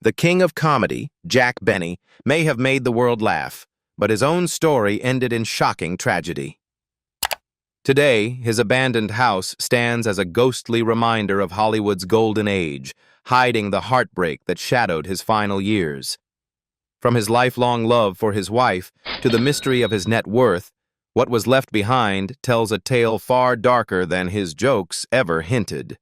The king of comedy, Jack Benny, may have made the world laugh, but his own story ended in shocking tragedy. Today, his abandoned house stands as a ghostly reminder of Hollywood's golden age, hiding the heartbreak that shadowed his final years. From his lifelong love for his wife to the mystery of his net worth, what was left behind tells a tale far darker than his jokes ever hinted.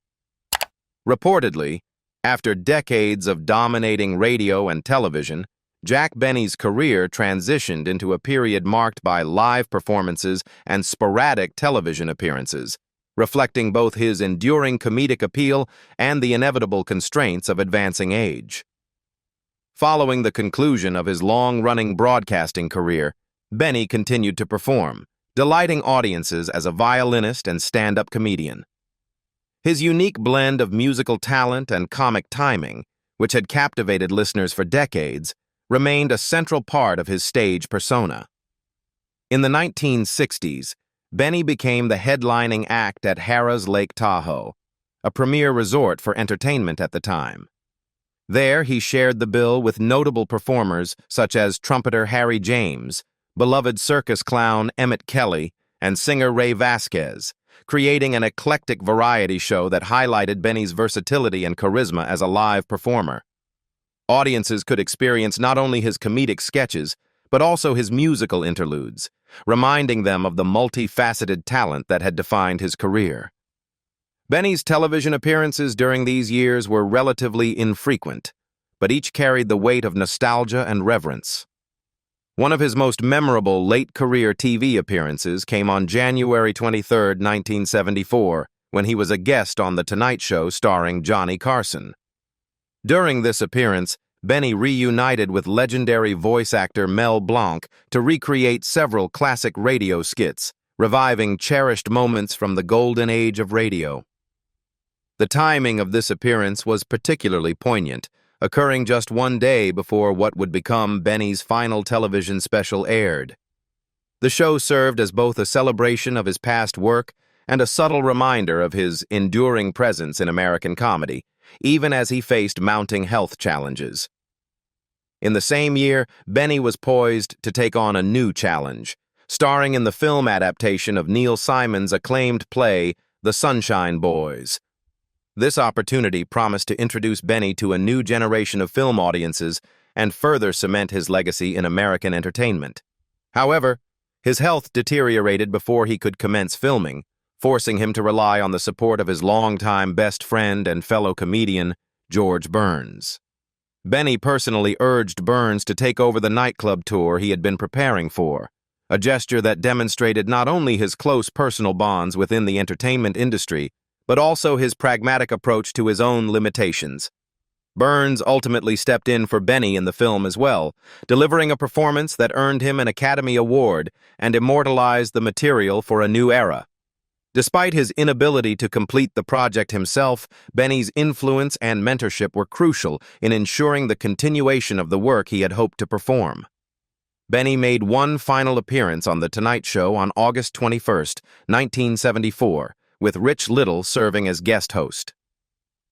Reportedly, after decades of dominating radio and television, Jack Benny's career transitioned into a period marked by live performances and sporadic television appearances, reflecting both his enduring comedic appeal and the inevitable constraints of advancing age. Following the conclusion of his long-running broadcasting career, Benny continued to perform, delighting audiences as a violinist and stand-up comedian. His unique blend of musical talent and comic timing, which had captivated listeners for decades, remained a central part of his stage persona. In the 1960s, Benny became the headlining act at Harrah's Lake Tahoe, a premier resort for entertainment at the time. There, he shared the bill with notable performers such as trumpeter Harry James, beloved circus clown Emmett Kelly, and singer Ray Vasquez, creating an eclectic variety show that highlighted Benny's versatility and charisma as a live performer. Audiences could experience not only his comedic sketches, but also his musical interludes, reminding them of the multifaceted talent that had defined his career. Benny's television appearances during these years were relatively infrequent, but each carried the weight of nostalgia and reverence. One of his most memorable late-career TV appearances came on January 23, 1974, when he was a guest on The Tonight Show starring Johnny Carson. During this appearance, Benny reunited with legendary voice actor Mel Blanc to recreate several classic radio skits, reviving cherished moments from the golden age of radio. The timing of this appearance was particularly poignant, occurring just one day before what would become Benny's final television special aired. The show served as both a celebration of his past work and a subtle reminder of his enduring presence in American comedy, even as he faced mounting health challenges. In the same year, Benny was poised to take on a new challenge, starring in the film adaptation of Neil Simon's acclaimed play, The Sunshine Boys. This opportunity promised to introduce Benny to a new generation of film audiences and further cement his legacy in American entertainment. However, his health deteriorated before he could commence filming, forcing him to rely on the support of his longtime best friend and fellow comedian, George Burns. Benny personally urged Burns to take over the nightclub tour he had been preparing for, a gesture that demonstrated not only his close personal bonds within the entertainment industry, but also his pragmatic approach to his own limitations. Burns ultimately stepped in for Benny in the film as well, delivering a performance that earned him an Academy Award and immortalized the material for a new era. Despite his inability to complete the project himself, Benny's influence and mentorship were crucial in ensuring the continuation of the work he had hoped to perform. Benny made one final appearance on The Tonight Show on August 21, 1974, with Rich Little serving as guest host.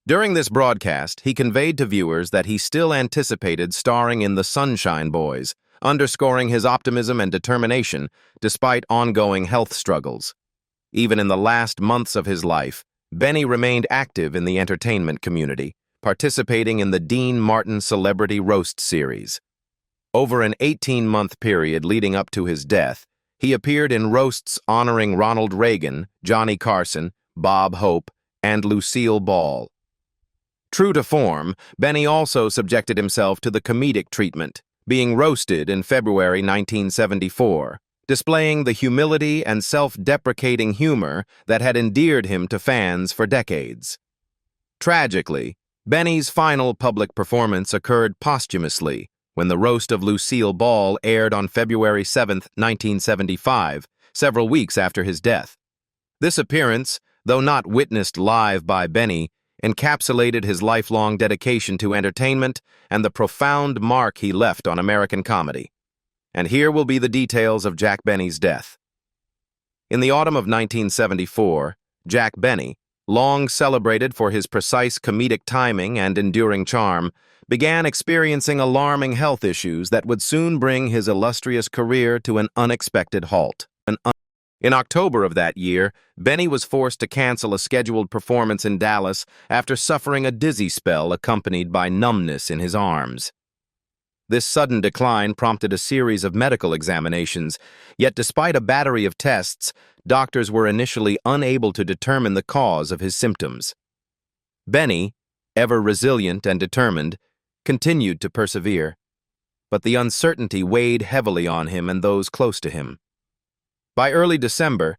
During this broadcast, he conveyed to viewers that he still anticipated starring in The Sunshine Boys, underscoring his optimism and determination despite ongoing health struggles. Even in the last months of his life, Benny remained active in the entertainment community, participating in the Dean Martin Celebrity Roast Series. Over an 18-month period leading up to his death, he appeared in roasts honoring Ronald Reagan, Johnny Carson, Bob Hope, and Lucille Ball. True to form, Benny also subjected himself to the comedic treatment, being roasted in February 1974, displaying the humility and self-deprecating humor that had endeared him to fans for decades. Tragically, Benny's final public performance occurred posthumously when the roast of Lucille Ball aired on February 7, 1975, several weeks after his death. This appearance, though not witnessed live by Benny, encapsulated his lifelong dedication to entertainment and the profound mark he left on American comedy. And here will be the details of Jack Benny's death. In the autumn of 1974, Jack Benny, long celebrated for his precise comedic timing and enduring charm, began experiencing alarming health issues that would soon bring his illustrious career to an unexpected halt. In October of that year, Benny was forced to cancel a scheduled performance in Dallas after suffering a dizzy spell accompanied by numbness in his arms. This sudden decline prompted a series of medical examinations, yet despite a battery of tests, doctors were initially unable to determine the cause of his symptoms. Benny, ever resilient and determined, continued to persevere, but the uncertainty weighed heavily on him and those close to him. By early December,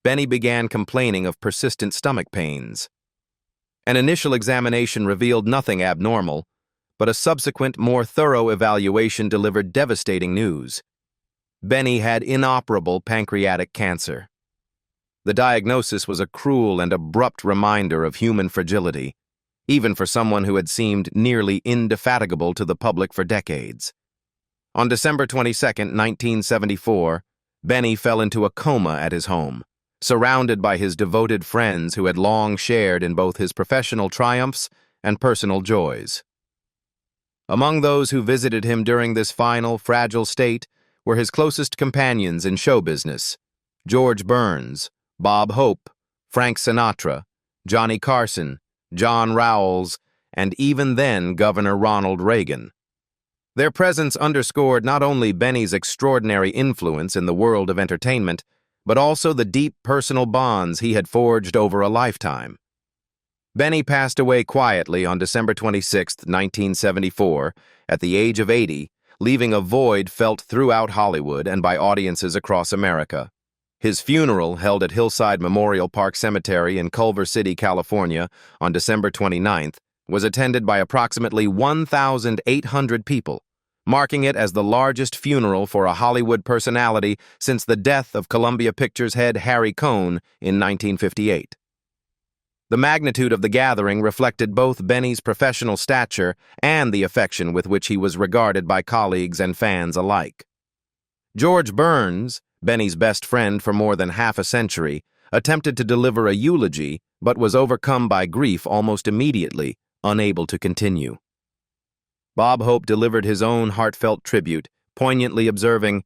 Benny began complaining of persistent stomach pains. An initial examination revealed nothing abnormal, but a subsequent, more thorough evaluation delivered devastating news. Benny had inoperable pancreatic cancer. The diagnosis was a cruel and abrupt reminder of human fragility, even for someone who had seemed nearly indefatigable to the public for decades. On December 22, 1974, Benny fell into a coma at his home, surrounded by his devoted friends who had long shared in both his professional triumphs and personal joys. Among those who visited him during this final, fragile state were his closest companions in show business: George Burns, Bob Hope, Frank Sinatra, Johnny Carson, John Rowles, and even then Governor Ronald Reagan. Their presence underscored not only Benny's extraordinary influence in the world of entertainment, but also the deep personal bonds he had forged over a lifetime. Benny passed away quietly on December 26, 1974, at the age of 80, leaving a void felt throughout Hollywood and by audiences across America. His funeral, held at Hillside Memorial Park Cemetery in Culver City, California, on December 29th, was attended by approximately 1,800 people, marking it as the largest funeral for a Hollywood personality since the death of Columbia Pictures head Harry Cohn in 1958. The magnitude of the gathering reflected both Benny's professional stature and the affection with which he was regarded by colleagues and fans alike. George Burns, Benny's best friend for more than half a century, attempted to deliver a eulogy but was overcome by grief almost immediately, unable to continue. Bob Hope delivered his own heartfelt tribute, poignantly observing,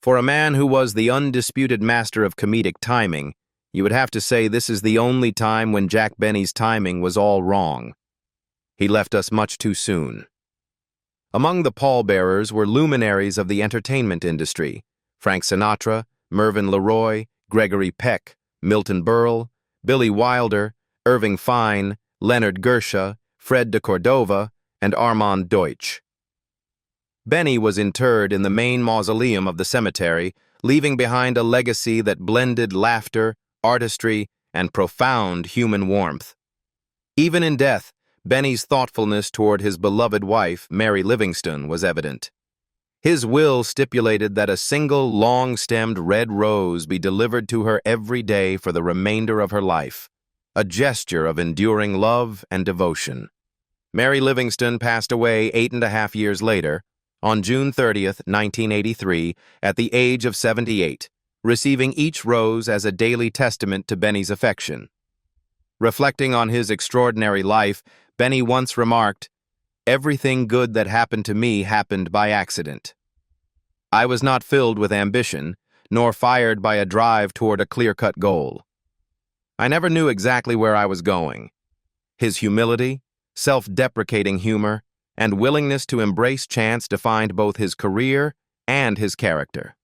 "For a man who was the undisputed master of comedic timing, you would have to say this is the only time when Jack Benny's timing was all wrong. He left us much too soon." Among the pallbearers were luminaries of the entertainment industry: Frank Sinatra, Mervyn LeRoy, Gregory Peck, Milton Berle, Billy Wilder, Irving Fine, Leonard Gersha, Fred de Cordova, and Armand Deutsch. Benny was interred in the main mausoleum of the cemetery, leaving behind a legacy that blended laughter, artistry, and profound human warmth. Even in death, Benny's thoughtfulness toward his beloved wife, Mary Livingston, was evident. His will stipulated that a single long-stemmed red rose be delivered to her every day for the remainder of her life, a gesture of enduring love and devotion. Mary Livingston passed away 8.5 years later, on June 30th, 1983, at the age of 78, receiving each rose as a daily testament to Benny's affection. Reflecting on his extraordinary life, Benny once remarked, "Everything good that happened to me happened by accident. I was not filled with ambition, nor fired by a drive toward a clear-cut goal. I never knew exactly where I was going." His humility, self-deprecating humor, and willingness to embrace chance defined both his career and his character.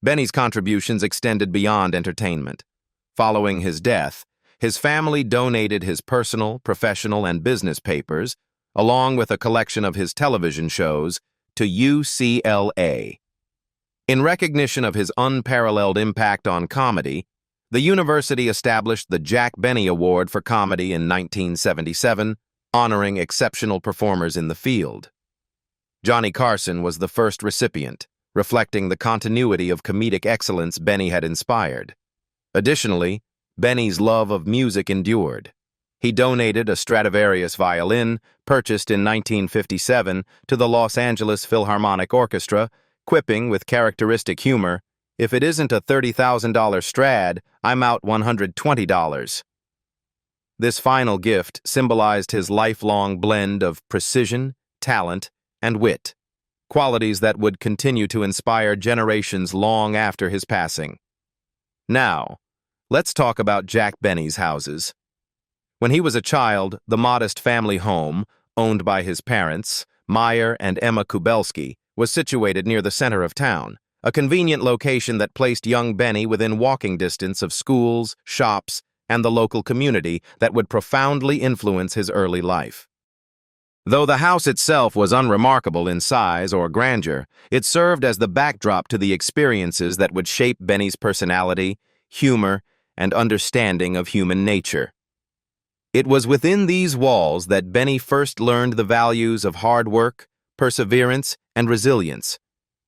Benny's contributions extended beyond entertainment. Following his death, his family donated his personal, professional, and business papers, along with a collection of his television shows, to UCLA. In recognition of his unparalleled impact on comedy, the university established the Jack Benny Award for Comedy in 1977, honoring exceptional performers in the field. Johnny Carson was the first recipient, reflecting the continuity of comedic excellence Benny had inspired. Additionally, Benny's love of music endured. He donated a Stradivarius violin, purchased in 1957, to the Los Angeles Philharmonic Orchestra, quipping with characteristic humor, "If it isn't a $30,000 Strad, I'm out $120. This final gift symbolized his lifelong blend of precision, talent, and wit, qualities that would continue to inspire generations long after his passing. Now, let's talk about Jack Benny's houses. When he was a child, the modest family home, owned by his parents, Meyer and Emma Kubelski, was situated near the center of town, a convenient location that placed young Benny within walking distance of schools, shops, and the local community that would profoundly influence his early life. Though the house itself was unremarkable in size or grandeur, it served as the backdrop to the experiences that would shape Benny's personality, humor, and understanding of human nature. It was within these walls that Benny first learned the values of hard work, perseverance, and resilience,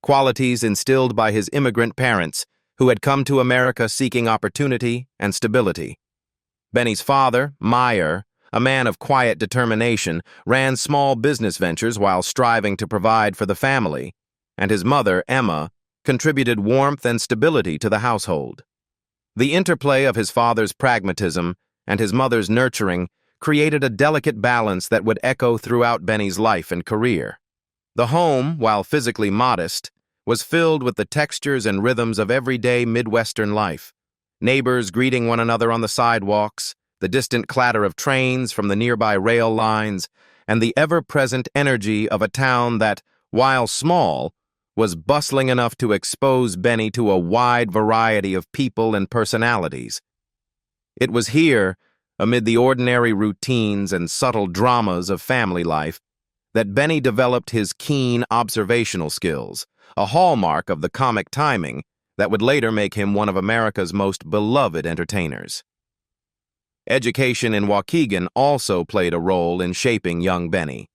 qualities instilled by his immigrant parents who had come to America seeking opportunity and stability. Benny's father, Meyer, a man of quiet determination, ran small business ventures while striving to provide for the family, and his mother, Emma, contributed warmth and stability to the household. The interplay of his father's pragmatism and his mother's nurturing created a delicate balance that would echo throughout Benny's life and career. The home, while physically modest, was filled with the textures and rhythms of everyday Midwestern life. Neighbors greeting one another on the sidewalks, the distant clatter of trains from the nearby rail lines, and the ever-present energy of a town that, while small, was bustling enough to expose Benny to a wide variety of people and personalities. It was here, amid the ordinary routines and subtle dramas of family life, that Benny developed his keen observational skills, a hallmark of the comic timing that would later make him one of America's most beloved entertainers. Education in Waukegan also played a role in shaping young Benny.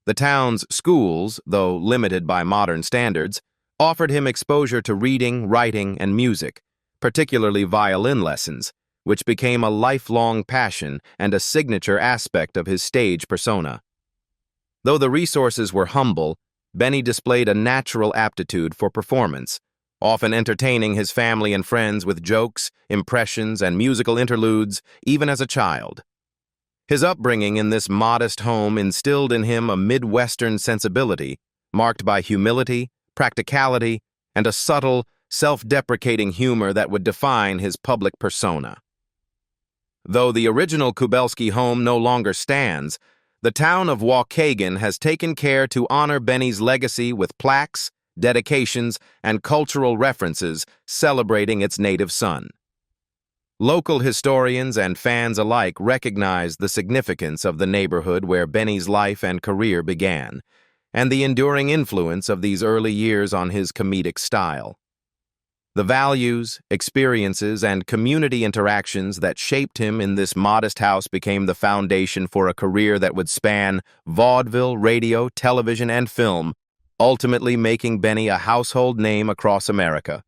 The town's schools, though limited by modern standards, offered him exposure to reading, writing, and music, particularly violin lessons, which became a lifelong passion and a signature aspect of his stage persona. Though the resources were humble, Benny displayed a natural aptitude for performance, often entertaining his family and friends with jokes, impressions, and musical interludes, even as a child. His upbringing in this modest home instilled in him a Midwestern sensibility, marked by humility, practicality, and a subtle, self-deprecating humor that would define his public persona. Though the original Kubelski home no longer stands, the town of Waukegan has taken care to honor Benny's legacy with plaques, dedications, and cultural references celebrating its native son. Local historians and fans alike recognize the significance of the neighborhood where Benny's life and career began, and the enduring influence of these early years on his comedic style. The values, experiences, and community interactions that shaped him in this modest house became the foundation for a career that would span vaudeville, radio, television, and film, ultimately making Benny a household name across America.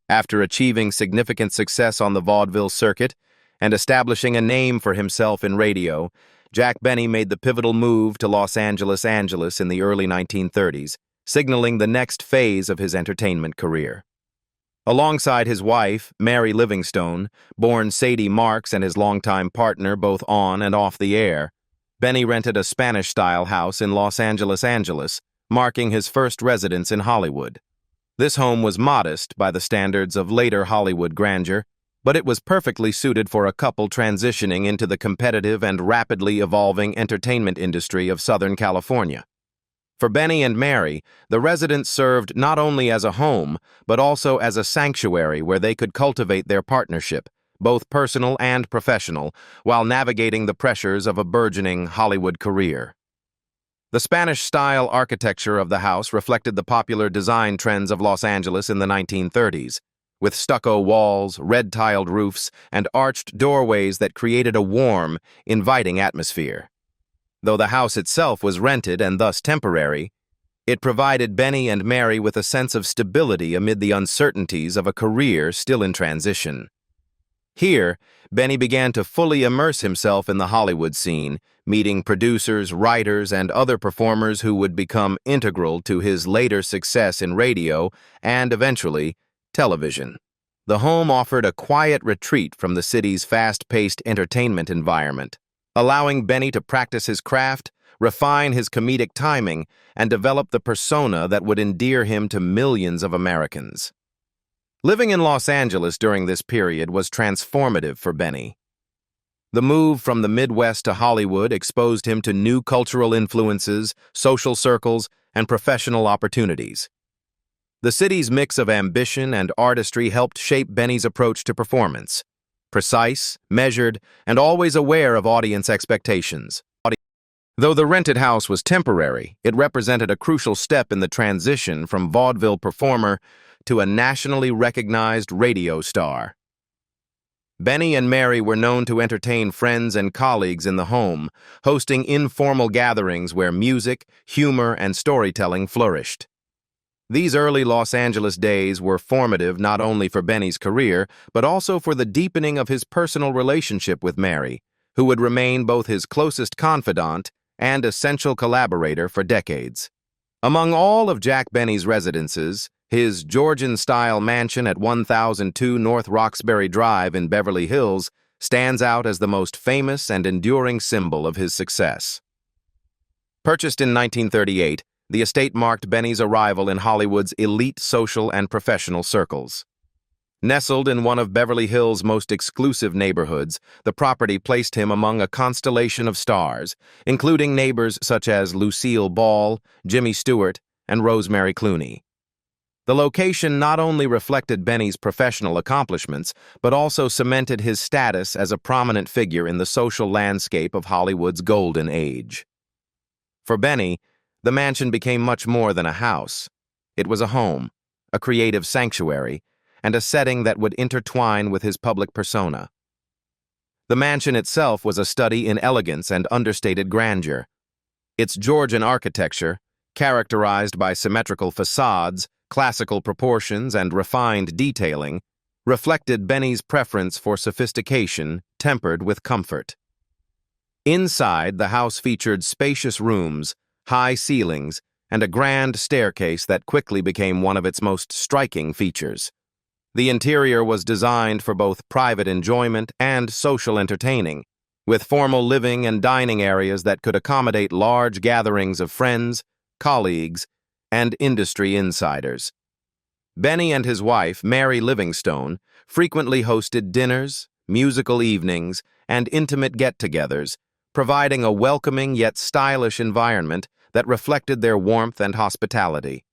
After achieving significant success on the vaudeville circuit and establishing a name for himself in radio, Jack Benny made the pivotal move to Los Angeles in the early 1930s, signaling the next phase of his entertainment career. Alongside his wife, Mary Livingstone, born Sadie Marks, and his longtime partner both on and off the air, Benny rented a Spanish-style house in Los Angeles, marking his first residence in Hollywood. This home was modest by the standards of later Hollywood grandeur, but it was perfectly suited for a couple transitioning into the competitive and rapidly evolving entertainment industry of Southern California. For Benny and Mary, the residence served not only as a home, but also as a sanctuary where they could cultivate their partnership, both personal and professional, while navigating the pressures of a burgeoning Hollywood career. The Spanish-style architecture of the house reflected the popular design trends of Los Angeles in the 1930s, with stucco walls, red-tiled roofs, and arched doorways that created a warm, inviting atmosphere. Though the house itself was rented and thus temporary, it provided Benny and Mary with a sense of stability amid the uncertainties of a career still in transition. Here, Benny began to fully immerse himself in the Hollywood scene, meeting producers, writers, and other performers who would become integral to his later success in radio and, eventually, television. The home offered a quiet retreat from the city's fast-paced entertainment environment, allowing Benny to practice his craft, refine his comedic timing, and develop the persona that would endear him to millions of Americans. Living in Los Angeles during this period was transformative for Benny. The move from the Midwest to Hollywood exposed him to new cultural influences, social circles, and professional opportunities. The city's mix of ambition and artistry helped shape Benny's approach to performance, precise, measured, and always aware of audience expectations. Though the rented house was temporary, it represented a crucial step in the transition from vaudeville performer to a nationally recognized radio star. Benny and Mary were known to entertain friends and colleagues in the home, hosting informal gatherings where music, humor, and storytelling flourished. These early Los Angeles days were formative not only for Benny's career, but also for the deepening of his personal relationship with Mary, who would remain both his closest confidant and essential collaborator for decades. Among all of Jack Benny's residences, his Georgian-style mansion at 1002 North Roxbury Drive in Beverly Hills stands out as the most famous and enduring symbol of his success. Purchased in 1938, the estate marked Benny's arrival in Hollywood's elite social and professional circles. Nestled in one of Beverly Hills' most exclusive neighborhoods, the property placed him among a constellation of stars, including neighbors such as Lucille Ball, Jimmy Stewart, and Rosemary Clooney. The location not only reflected Benny's professional accomplishments, but also cemented his status as a prominent figure in the social landscape of Hollywood's golden age. For Benny, the mansion became much more than a house. It was a home, a creative sanctuary, and a setting that would intertwine with his public persona. The mansion itself was a study in elegance and understated grandeur. Its Georgian architecture, characterized by symmetrical facades, classical proportions, and refined detailing, reflected Benny's preference for sophistication tempered with comfort. Inside, the house featured spacious rooms, high ceilings, and a grand staircase that quickly became one of its most striking features. The interior was designed for both private enjoyment and social entertaining, with formal living and dining areas that could accommodate large gatherings of friends, colleagues, and industry insiders. Benny and his wife, Mary Livingstone, frequently hosted dinners, musical evenings, and intimate get-togethers, providing a welcoming yet stylish environment that reflected their warmth and hospitality.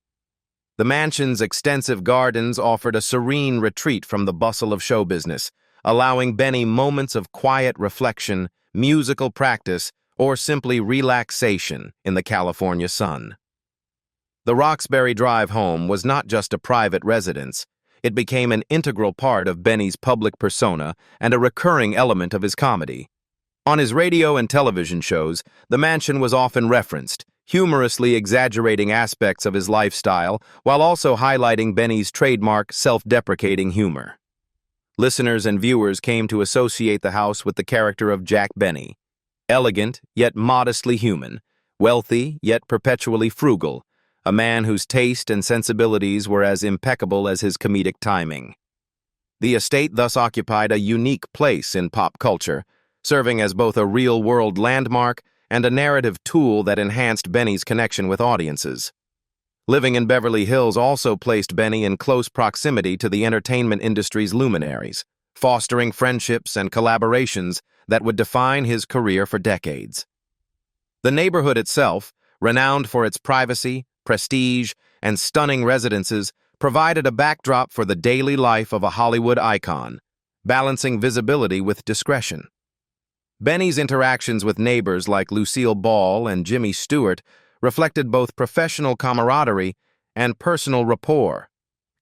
The mansion's extensive gardens offered a serene retreat from the bustle of show business, allowing Benny moments of quiet reflection, musical practice, or simply relaxation in the California sun. The Roxbury Drive home was not just a private residence. It became an integral part of Benny's public persona and a recurring element of his comedy. On his radio and television shows, the mansion was often referenced, humorously exaggerating aspects of his lifestyle while also highlighting Benny's trademark self-deprecating humor. Listeners and viewers came to associate the house with the character of Jack Benny, elegant yet modestly human, wealthy yet perpetually frugal, a man whose taste and sensibilities were as impeccable as his comedic timing. The estate thus occupied a unique place in pop culture, serving as both a real-world landmark and a narrative tool that enhanced Benny's connection with audiences. Living in Beverly Hills also placed Benny in close proximity to the entertainment industry's luminaries, fostering friendships and collaborations that would define his career for decades. The neighborhood itself, renowned for its privacy, prestige, and stunning residences, provided a backdrop for the daily life of a Hollywood icon, balancing visibility with discretion. Benny's interactions with neighbors like Lucille Ball and Jimmy Stewart reflected both professional camaraderie and personal rapport,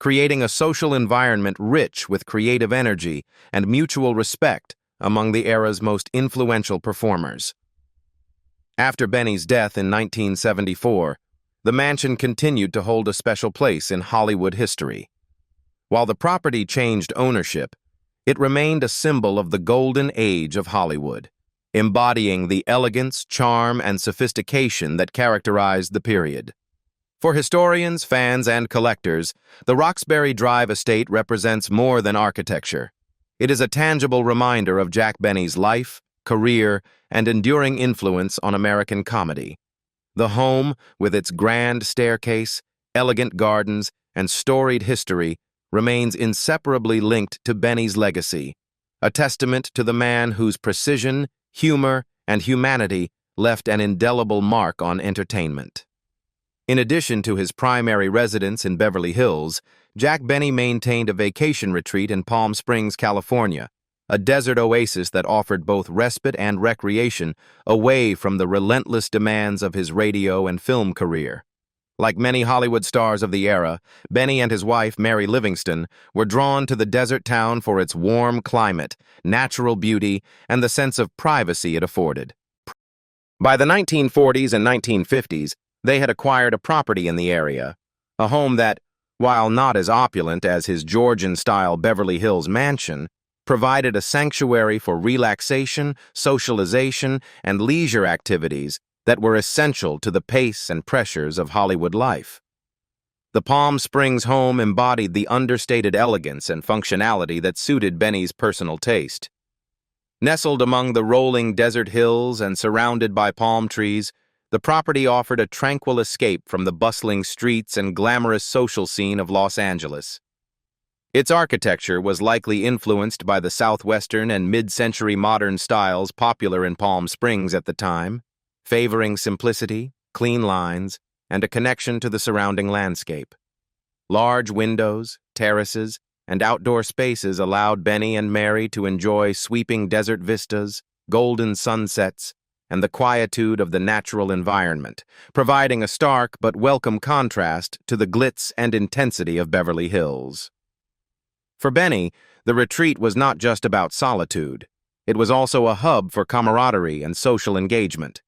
creating a social environment rich with creative energy and mutual respect among the era's most influential performers. After Benny's death in 1974, the mansion continued to hold a special place in Hollywood history. While the property changed ownership, it remained a symbol of the golden age of Hollywood, embodying the elegance, charm, and sophistication that characterized the period. For historians, fans, and collectors, the Roxbury Drive estate represents more than architecture. It is a tangible reminder of Jack Benny's life, career, and enduring influence on American comedy. The home, with its grand staircase, elegant gardens, and storied history, remains inseparably linked to Benny's legacy, a testament to the man whose precision, humor, and humanity left an indelible mark on entertainment. In addition to his primary residence in Beverly Hills, Jack Benny maintained a vacation retreat in Palm Springs, California, a desert oasis that offered both respite and recreation away from the relentless demands of his radio and film career. Like many Hollywood stars of the era, Benny and his wife, Mary Livingston, were drawn to the desert town for its warm climate, natural beauty, and the sense of privacy it afforded. By the 1940s and 1950s, they had acquired a property in the area, a home that, while not as opulent as his Georgian-style Beverly Hills mansion, provided a sanctuary for relaxation, socialization, and leisure activities that were essential to the pace and pressures of Hollywood life. The Palm Springs home embodied the understated elegance and functionality that suited Benny's personal taste. Nestled among the rolling desert hills and surrounded by palm trees, the property offered a tranquil escape from the bustling streets and glamorous social scene of Los Angeles. Its architecture was likely influenced by the southwestern and mid-century modern styles popular in Palm Springs at the time, favoring simplicity, clean lines, and a connection to the surrounding landscape. Large windows, terraces, and outdoor spaces allowed Benny and Mary to enjoy sweeping desert vistas, golden sunsets, and the quietude of the natural environment, providing a stark but welcome contrast to the glitz and intensity of Beverly Hills. For Benny, the retreat was not just about solitude. It was also a hub for camaraderie and social engagement.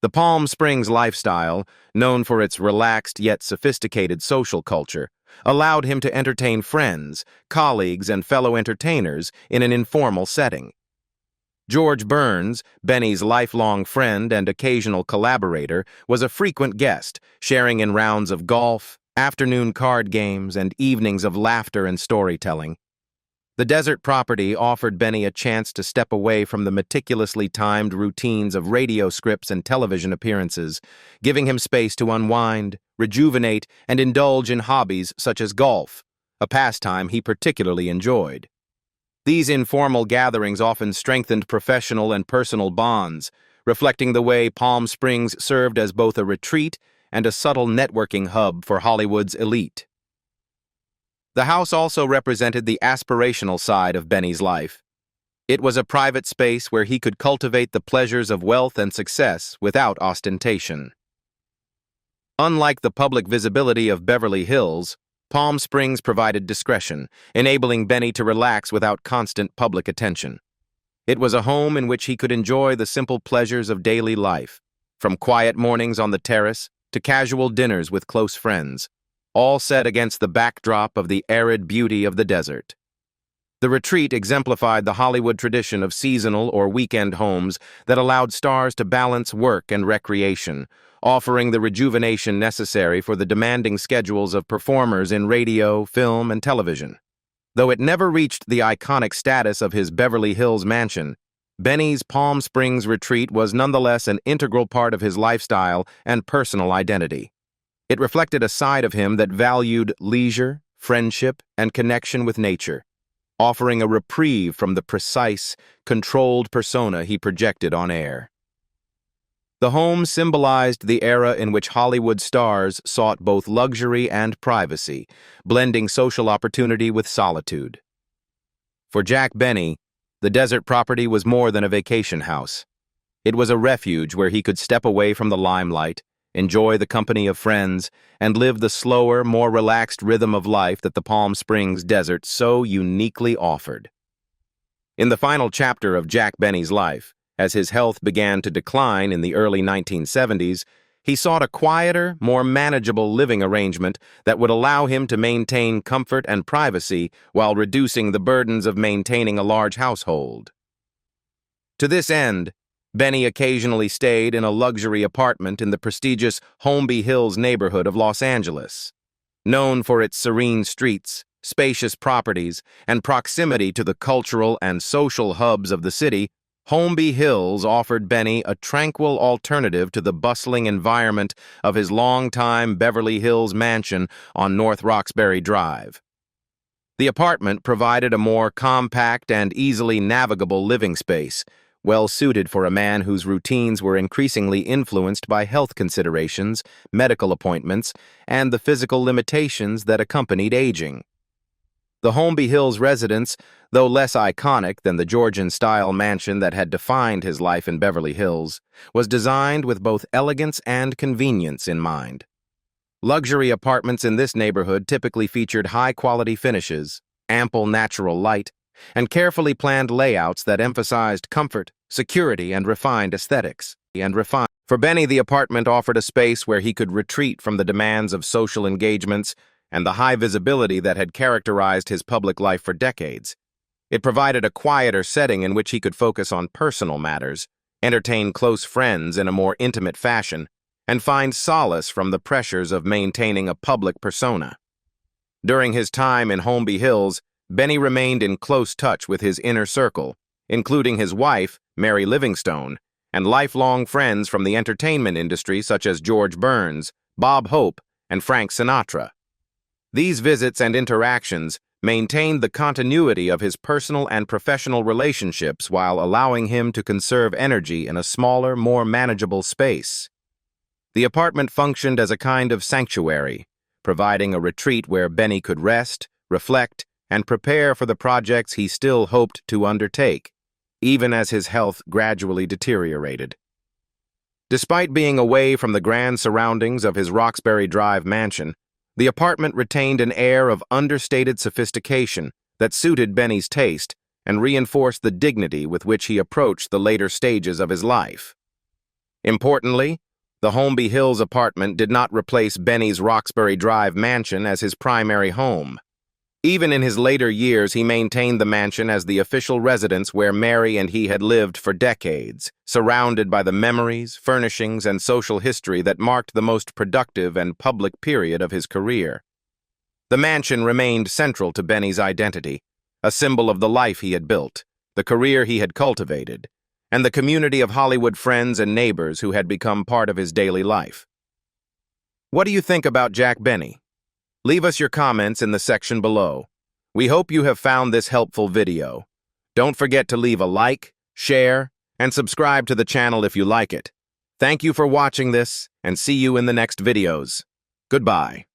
The Palm Springs lifestyle, known for its relaxed yet sophisticated social culture, allowed him to entertain friends, colleagues, and fellow entertainers in an informal setting. George Burns, Benny's lifelong friend and occasional collaborator, was a frequent guest, sharing in rounds of golf, afternoon card games, and evenings of laughter and storytelling. The desert property offered Benny a chance to step away from the meticulously timed routines of radio scripts and television appearances, giving him space to unwind, rejuvenate, and indulge in hobbies such as golf, a pastime he particularly enjoyed. These informal gatherings often strengthened professional and personal bonds, reflecting the way Palm Springs served as both a retreat and a subtle networking hub for Hollywood's elite. The house also represented the aspirational side of Benny's life. It was a private space where he could cultivate the pleasures of wealth and success without ostentation. Unlike the public visibility of Beverly Hills, Palm Springs provided discretion, enabling Benny to relax without constant public attention. It was a home in which he could enjoy the simple pleasures of daily life, from quiet mornings on the terrace to casual dinners with close friends, all set against the backdrop of the arid beauty of the desert. The retreat exemplified the Hollywood tradition of seasonal or weekend homes that allowed stars to balance work and recreation, offering the rejuvenation necessary for the demanding schedules of performers in radio, film, and television. Though it never reached the iconic status of his Beverly Hills mansion, Benny's Palm Springs retreat was nonetheless an integral part of his lifestyle and personal identity. It reflected a side of him that valued leisure, friendship, and connection with nature, offering a reprieve from the precise, controlled persona he projected on air. The home symbolized the era in which Hollywood stars sought both luxury and privacy, blending social opportunity with solitude. For Jack Benny, the desert property was more than a vacation house. It was a refuge where he could step away from the limelight, enjoy the company of friends, and live the slower, more relaxed rhythm of life that the Palm Springs desert so uniquely offered. In the final chapter of Jack Benny's life, as his health began to decline in the early 1970s, he sought a quieter, more manageable living arrangement that would allow him to maintain comfort and privacy while reducing the burdens of maintaining a large household. To this end, Benny occasionally stayed in a luxury apartment in the prestigious Holmby Hills neighborhood of Los Angeles. Known for its serene streets, spacious properties, and proximity to the cultural and social hubs of the city, Holmby Hills offered Benny a tranquil alternative to the bustling environment of his longtime Beverly Hills mansion on North Roxbury Drive. The apartment provided a more compact and easily navigable living space, well suited for a man whose routines were increasingly influenced by health considerations, medical appointments, and the physical limitations that accompanied aging. The Holmby Hills residence, though less iconic than the Georgian-style mansion that had defined his life in Beverly Hills, was designed with both elegance and convenience in mind. Luxury apartments in this neighborhood typically featured high-quality finishes, ample natural light, and carefully planned layouts that emphasized comfort, security, and refined aesthetics. For Benny, the apartment offered a space where he could retreat from the demands of social engagements and the high visibility that had characterized his public life for decades. It provided a quieter setting in which he could focus on personal matters, entertain close friends in a more intimate fashion, and find solace from the pressures of maintaining a public persona. During his time in Holmby Hills, Benny remained in close touch with his inner circle, including his wife, Mary Livingstone, and lifelong friends from the entertainment industry such as George Burns, Bob Hope, and Frank Sinatra. These visits and interactions maintained the continuity of his personal and professional relationships while allowing him to conserve energy in a smaller, more manageable space. The apartment functioned as a kind of sanctuary, providing a retreat where Benny could rest, reflect, and prepare for the projects he still hoped to undertake, even as his health gradually deteriorated. Despite being away from the grand surroundings of his Roxbury Drive mansion, the apartment retained an air of understated sophistication that suited Benny's taste and reinforced the dignity with which he approached the later stages of his life. Importantly, the Holmby Hills apartment did not replace Benny's Roxbury Drive mansion as his primary home. Even in his later years, he maintained the mansion as the official residence where Mary and he had lived for decades, surrounded by the memories, furnishings, and social history that marked the most productive and public period of his career. The mansion remained central to Benny's identity, a symbol of the life he had built, the career he had cultivated, and the community of Hollywood friends and neighbors who had become part of his daily life. What do you think about Jack Benny? Leave us your comments in the section below. We hope you have found this helpful video. Don't forget to leave a like, share, and subscribe to the channel if you like it. Thank you for watching this, and see you in the next videos. Goodbye.